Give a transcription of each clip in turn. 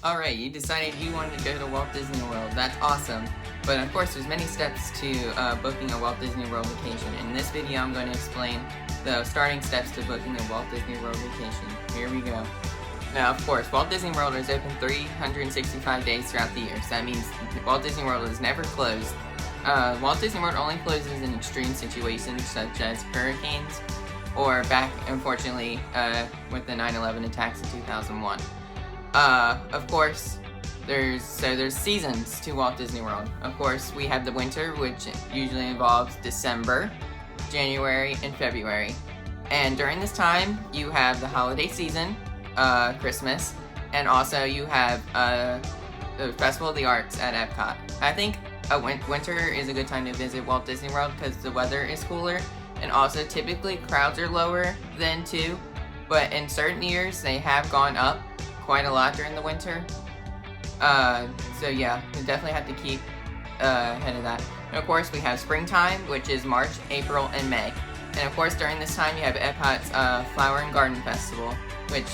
Alright, you decided you wanted to go to Walt Disney World. That's awesome. But of course, there's many steps to booking a Walt Disney World vacation. In this video, I'm going to explain the starting steps to booking a Walt Disney World vacation. Here we go. Now, of course, Walt Disney World is open 365 days throughout the year. So that means Walt Disney World is never closed. Walt Disney World only closes in extreme situations such as hurricanes or back, unfortunately, with the 9/11 attacks in 2001. Of course, there's seasons to Walt Disney World. Of course, we have the winter, which usually involves December, January, and February. And during this time, you have the holiday season, Christmas, and also you have the Festival of the Arts at Epcot. I think winter is a good time to visit Walt Disney World because the weather is cooler, and also typically crowds are lower then too. But in certain years, they have gone up quite a lot during the winter. So yeah, you definitely have to keep ahead of that. And of course, we have springtime, which is March, April, and May. And of course, during this time, you have Epcot's Flower and Garden Festival, which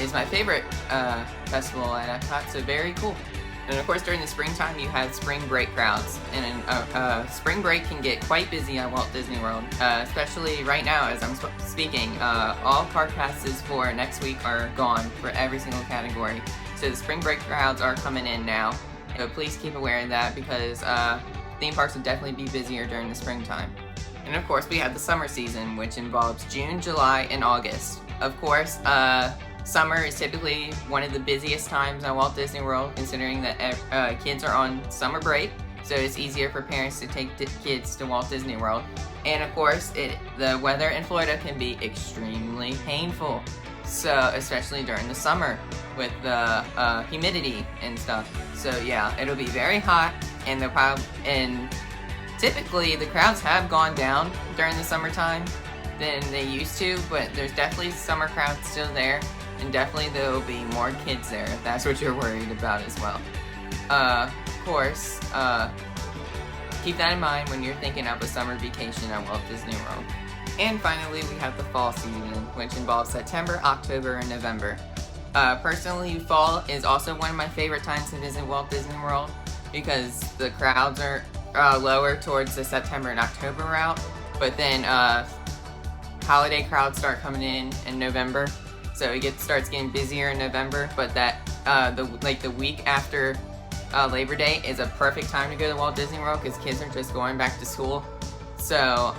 is my favorite festival at Epcot, so very cool. And of course, during the springtime, you have spring break crowds. And spring break can get quite busy at Walt Disney World, especially right now as I'm speaking. All park passes for next week are gone for every single category. So the spring break crowds are coming in now. So please keep aware of that because theme parks will definitely be busier during the springtime. And of course, we have the summer season, which involves June, July, and August. Of course, summer is typically one of the busiest times at Walt Disney World, considering that kids are on summer break, so it's easier for parents to take kids to Walt Disney World. And of course, the weather in Florida can be extremely painful, so especially during the summer with the humidity and stuff. So yeah, it'll be very hot, and typically the crowds have gone down during the summertime than they used to, but there's definitely summer crowds still there, and definitely there will be more kids there if that's what you're worried about as well. Of course, keep that in mind when you're thinking of a summer vacation at Walt Disney World. And finally, we have the fall season, which involves September, October, and November. Personally, fall is also one of my favorite times to visit Walt Disney World because the crowds are lower towards the September and October route, but then holiday crowds start coming in November, so it starts getting busier in November. But that the week after Labor Day is a perfect time to go to Walt Disney World because kids are just going back to school. So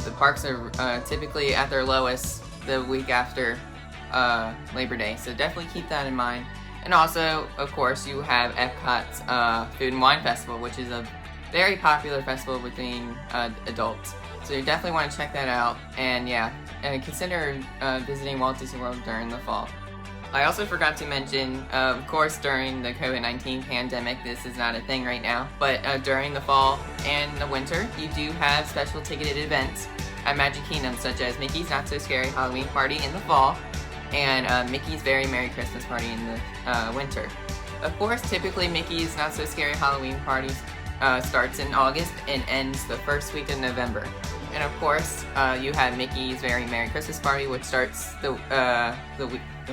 the parks are typically at their lowest the week after Labor Day, so definitely keep that in mind. And also, of course, you have Epcot's Food and Wine Festival, which is a very popular festival between adults. So you definitely want to check that out, and yeah, and consider visiting Walt Disney World during the fall. I also forgot to mention, of course, during the COVID-19 pandemic, this is not a thing right now, but during the fall and the winter, you do have special ticketed events at Magic Kingdom, such as Mickey's Not So Scary Halloween Party in the fall, and Mickey's Very Merry Christmas Party in the winter. Of course, typically Mickey's Not So Scary Halloween Party starts in August and ends the first week of November. And of course, you have Mickey's Very Merry Christmas Party, which starts the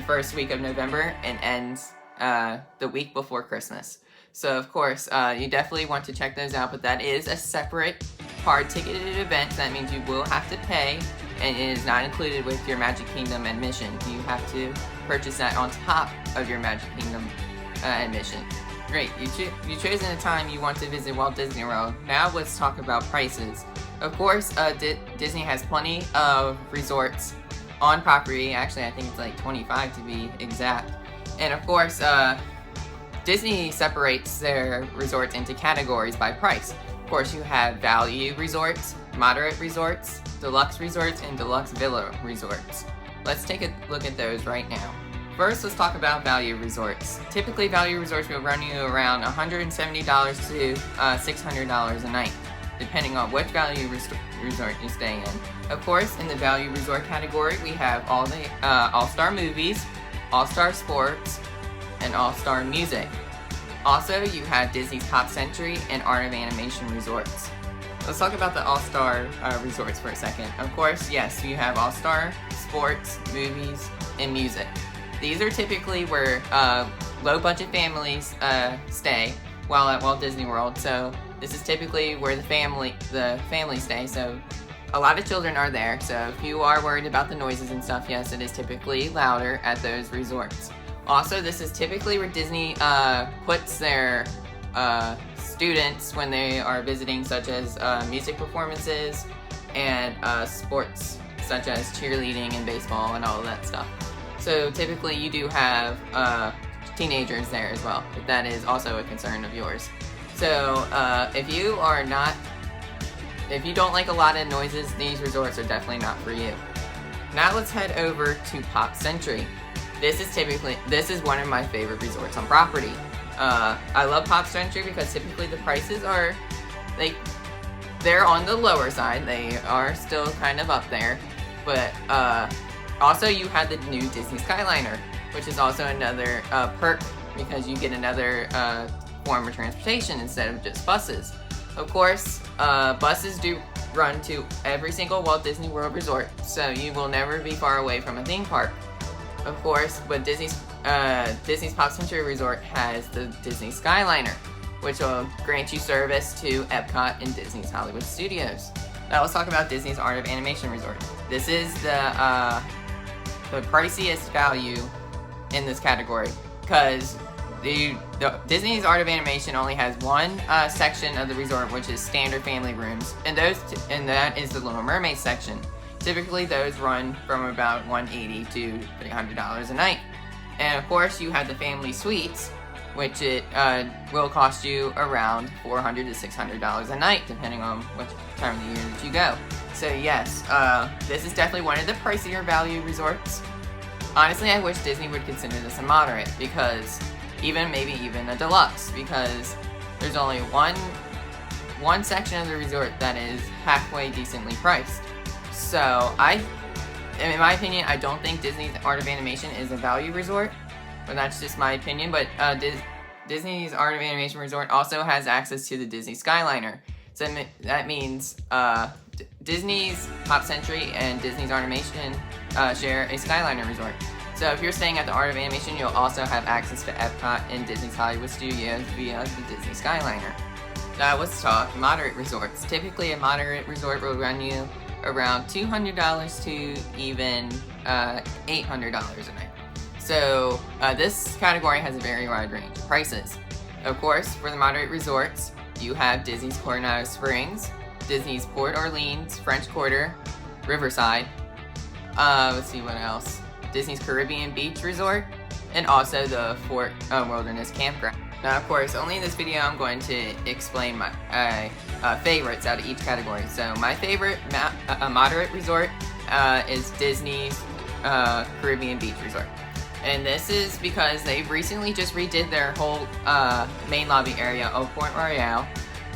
first week of November and ends the week before Christmas. So of course, you definitely want to check those out, but that is a separate hard ticketed event. That means you will have to pay, and it is not included with your Magic Kingdom admission. You have to purchase that on top of your Magic Kingdom admission. Great, you've chosen a time you want to visit Walt Disney World. Now let's talk about prices. Of course, Disney has plenty of resorts on property. Actually, I think it's like 25 to be exact. And of course, Disney separates their resorts into categories by price. Of course, you have value resorts, moderate resorts, deluxe resorts, and deluxe villa resorts. Let's take a look at those right now. First, let's talk about value resorts. Typically, value resorts will run you around $170 to $600 a night, depending on which value resort you stay in. Of course, in the value resort category, we have all the All-Star Movies, All-Star Sports, and All-Star Music. Also, you have Disney's Pop Century and Art of Animation resorts. Let's talk about the All-Star resorts for a second. Of course, yes, you have All-Star, Sports, Movies, and Music. These are typically where low budget families stay while at Walt Disney World. So this is typically where the family stay. So a lot of children are there. So if you are worried about the noises and stuff, yes, it is typically louder at those resorts. Also, this is typically where Disney puts their students when they are visiting, such as music performances and sports such as cheerleading and baseball and all of that stuff. So typically you do have teenagers there as well, if that is also a concern of yours. So if you don't like a lot of noises, these resorts are definitely not for you. Now let's head over to Pop Century. This is one of my favorite resorts on property. I love Pop Century because typically the prices are, they're on the lower side. They are still kind of up there, but also you have the new Disney Skyliner, which is also another perk because you get another form of transportation instead of just buses. Of course, buses do run to every single Walt Disney World resort, so you will never be far away from a theme park. Of course, but Disney's Pop Century Resort has the Disney Skyliner, which will grant you service to Epcot and Disney's Hollywood Studios. Now let's talk about Disney's Art of Animation Resort. This is the priciest value in this category because the Disney's Art of Animation only has one section of the resort, which is standard family rooms, and that is the Little Mermaid section. Typically, those run from about $180 to $300 a night. And of course, you have the family suites, which it will cost you around $400 to $600 a night, depending on which time of the year that you go. So yes, this is definitely one of the pricier value resorts. Honestly, I wish Disney would consider this a moderate, because maybe even a deluxe, because there's only one section of the resort that is halfway decently priced. So in my opinion, I don't think Disney's Art of Animation is a value resort, but that's just my opinion. But Disney's Art of Animation Resort also has access to the Disney Skyliner. So that means Disney's Pop Century and Disney's Art of Animation share a Skyliner resort. So if you're staying at the Art of Animation, you'll also have access to Epcot and Disney's Hollywood Studios via the Disney Skyliner. Now let's talk moderate resorts. Typically, a moderate resort will run you around $200 to even $800 a night. So this category has a very wide range of prices. Of course, for the moderate resorts, you have Disney's Coronado Springs, Disney's Port Orleans, French Quarter, Riverside, let's see what else, Disney's Caribbean Beach Resort, and also the Fort Wilderness Campground. Now, of course, only in this video I'm going to explain my favorites out of each category. So my favorite moderate resort is Disney's Caribbean Beach Resort. And this is because they've recently just redid their whole main lobby area of Port Royale,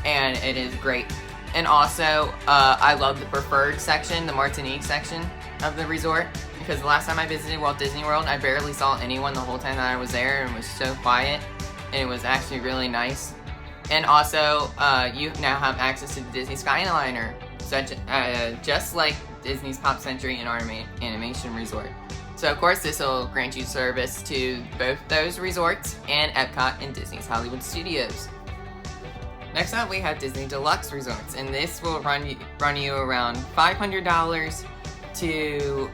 and it is great. And also, I love the preferred section, the Martinique section of the resort, because the last time I visited Walt Disney World, I barely saw anyone the whole time that I was there, and it was so quiet, and it was actually really nice. And also, you now have access to the Disney Skyliner, just like Disney's Pop Century and Art of Animation Resort. So of course, this will grant you service to both those resorts and Epcot and Disney's Hollywood Studios. Next up, we have Disney Deluxe Resorts, and this will run you around $500 to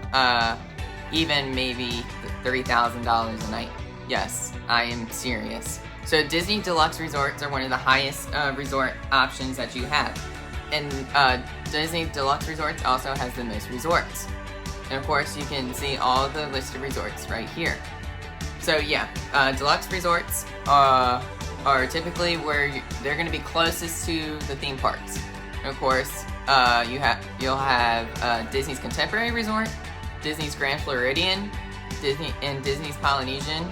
even maybe $3,000 a night. Yes, I am serious. So Disney Deluxe Resorts are one of the highest resort options that you have. And Disney Deluxe Resorts also has the most resorts. And of course, you can see all the listed resorts right here. So yeah, Deluxe Resorts are typically where they're going to be closest to the theme parks. And of course, you'll have Disney's Contemporary Resort, Disney's Grand Floridian, Disney's Polynesian,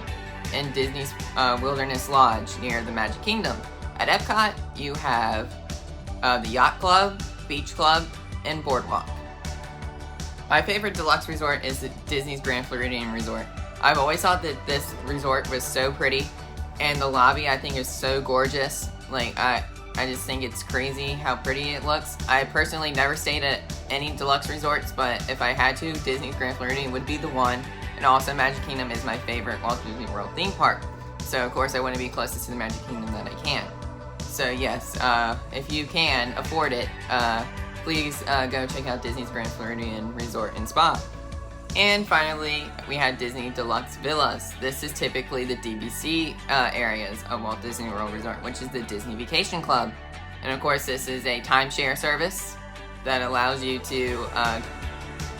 and Disney's Wilderness Lodge near the Magic Kingdom. At Epcot, you have the Yacht Club, Beach Club, and Boardwalk. My favorite deluxe resort is Disney's Grand Floridian Resort. I've always thought that this resort was so pretty, and the lobby I think is so gorgeous. Like, I just think it's crazy how pretty it looks. I personally never stayed at any deluxe resorts, but if I had to, Disney's Grand Floridian would be the one. And also Magic Kingdom is my favorite Walt Disney World theme park. So of course I want to be closest to the Magic Kingdom that I can. So yes, if you can afford it, please go check out Disney's Grand Floridian Resort and Spa. And finally, we had Disney Deluxe Villas. This is typically the DVC areas of Walt Disney World Resort, which is the Disney Vacation Club. And of course, this is a timeshare service that allows you to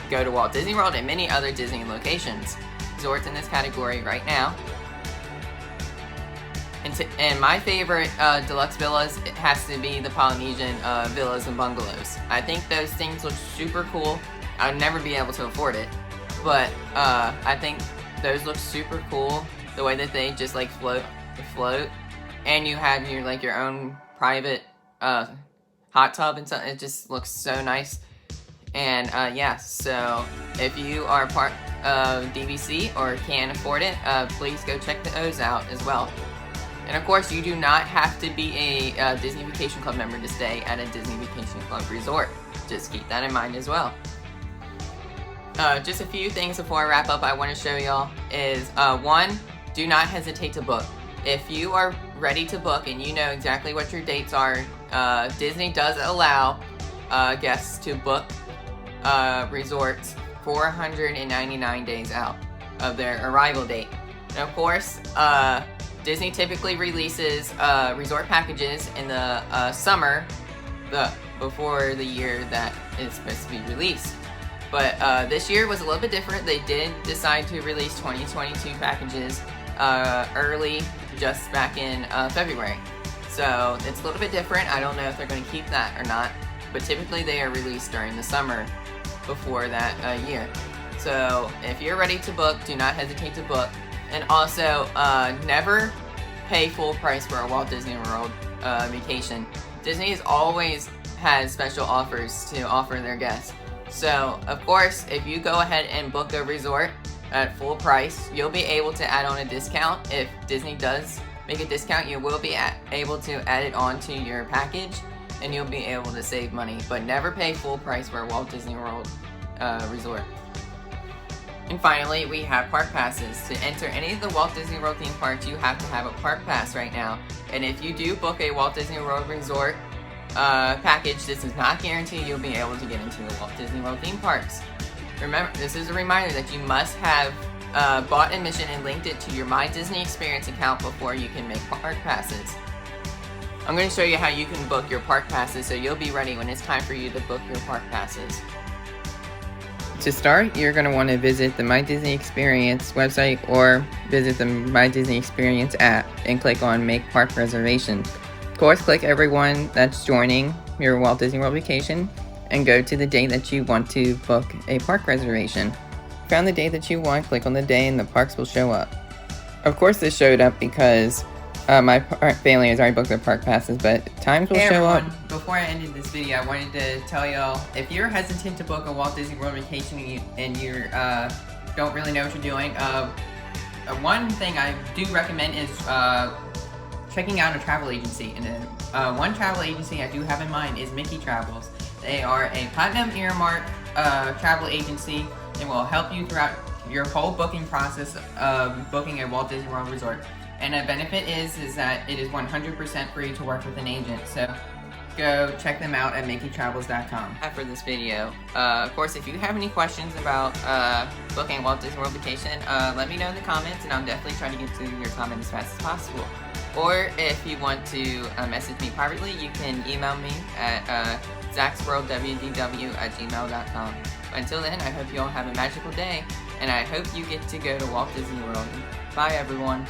go to Walt Disney World and many other Disney locations. Resorts in this category right now. And my favorite deluxe villas, it has to be the Polynesian villas and bungalows. I think those things look super cool. I would never be able to afford it, but I think those look super cool. The way that they just like float, and you have your own private hot tub and something. It just looks so nice. And yeah, so if you are part of DVC or can afford it, please go check those out as well. And of course, you do not have to be a Disney Vacation Club member to stay at a Disney Vacation Club resort. Just keep that in mind as well. Just a few things before I wrap up I want to show y'all is, one, do not hesitate to book. If you are ready to book and you know exactly what your dates are, Disney does allow guests to book resorts 499 days out of their arrival date. And of course, Disney typically releases resort packages in the summer, before the year that it's supposed to be released. But this year was a little bit different. They did decide to release 2022 packages early, just back in February. So it's a little bit different. I don't know if they're going to keep that or not, but typically they are released during the summer before that year. So if you're ready to book, do not hesitate to book. And also, never pay full price for a Walt Disney World vacation. Disney has always had special offers to offer their guests. So, of course, if you go ahead and book a resort at full price, you'll be able to add on a discount. If Disney does make a discount, you will be able to add it onto your package, and you'll be able to save money. But never pay full price for a Walt Disney World resort. And finally, we have park passes. To enter any of the Walt Disney World theme parks, you have to have a park pass right now. And if you do book a Walt Disney World Resort package, this does not guarantee you'll be able to get into the Walt Disney World theme parks. Remember, this is a reminder that you must have bought admission and linked it to your My Disney Experience account before you can make park passes. I'm going to show you how you can book your park passes so you'll be ready when it's time for you to book your park passes. To start, you're going to want to visit the My Disney Experience website or visit the My Disney Experience app and click on Make Park Reservation. Of course, click everyone that's joining your Walt Disney World vacation and go to the day that you want to book a park reservation. Found the day that you want, click on the day and the parks will show up. Of course, this showed up because my family has already booked their park passes, but times will show up. Before I ended this video, I wanted to tell y'all, if you're hesitant to book a Walt Disney World vacation and you don't really know what you're doing, one thing I do recommend is checking out a travel agency. And one travel agency I do have in mind is Mickey Travels. They are a platinum earmark travel agency and will help you throughout your whole booking process of booking a Walt Disney World resort. And a benefit is that it is 100% free to work with an agent. So go check them out at MickeyTravels.com. After this video, of course, if you have any questions about booking a Walt Disney World vacation, let me know in the comments, and I'll definitely try to get to your comment as fast as possible. Or if you want to message me privately, you can email me at zaxworldwdw@gmail.com. Until then, I hope you all have a magical day, and I hope you get to go to Walt Disney World. Bye, everyone.